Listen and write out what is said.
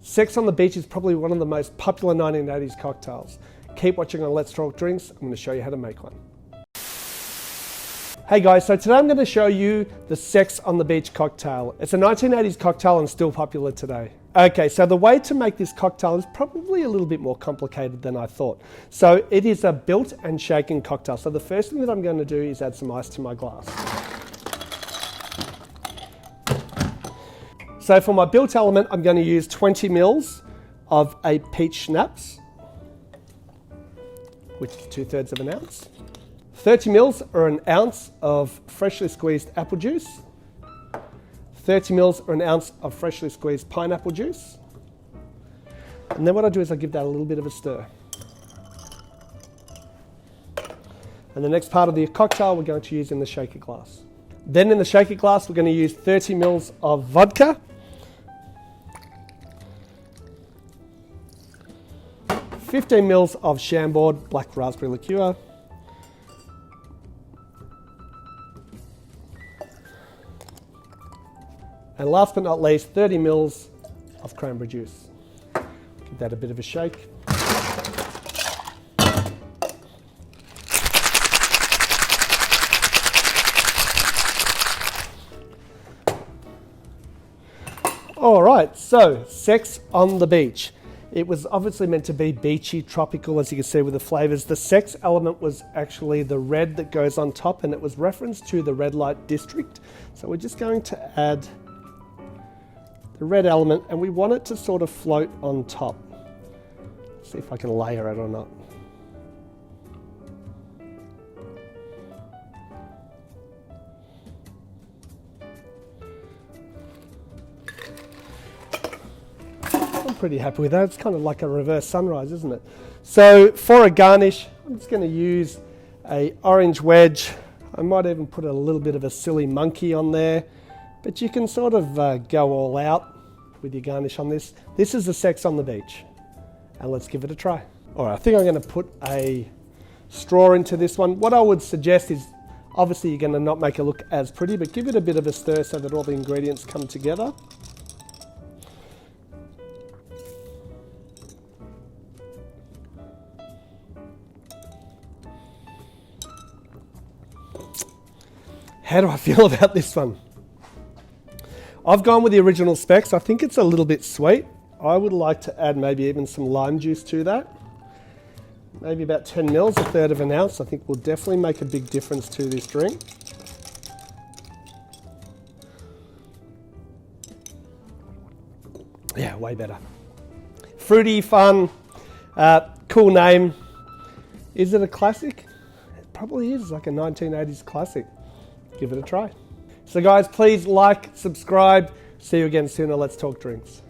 Sex on the Beach is probably one of the most popular 1980s cocktails. Keep watching on Let's Talk Drinks. I'm going to show you how to make one. Hey guys, so today I'm going to show you the Sex on the Beach cocktail. It's a 1980s cocktail and still popular today. Okay, so the way to make this cocktail is probably a little bit more complicated than I thought. So it is a built and shaken cocktail. So the first thing that I'm going to do is add some ice to my glass. So for my built element, I'm going to use 20 mils of a peach schnapps, which is 2/3 of an ounce. 30 mils or an ounce of freshly squeezed apple juice. 30 mils or an ounce of freshly squeezed pineapple juice. And then what I do is I give that a little bit of a stir. And the next part of the cocktail we're going to use in the shaker glass. Then in the shaker glass we're going to use 30 mils of vodka. 15 mils of Chambord black raspberry liqueur. And last but not least, 30 mils of cranberry juice. Give that a bit of a shake. All right, so Sex on the Beach. It was obviously meant to be beachy, tropical, as you can see with the flavors. The sex element was actually the red that goes on top, and it was referenced to the red light district. So we're just going to add the red element, and we want it to sort of float on top. See if I can layer it or not. Pretty happy with that. It's kind of like a reverse sunrise, isn't it? So for a garnish, I'm just going to use a orange wedge. I might even put a little bit of a silly monkey on there, but you can sort of go all out with your garnish on this. This is the Sex on the Beach, and let's give it a try. All right, I think I'm going to put a straw into this one. What I would suggest is, obviously you're going to not make it look as pretty, but give it a bit of a stir so that all the ingredients come together. How do I feel about this one? I've gone with the original specs. I think it's a little bit sweet. I would like to add maybe even some lime juice to that. Maybe about 10 mils, 1/3 of an ounce. I think will definitely make a big difference to this drink. Yeah, way better. Fruity, fun, cool name. Is it a classic? It probably is, like a 1980s classic. Give it a try. So guys, please like, subscribe. See you again soon on Let's Talk Drinks.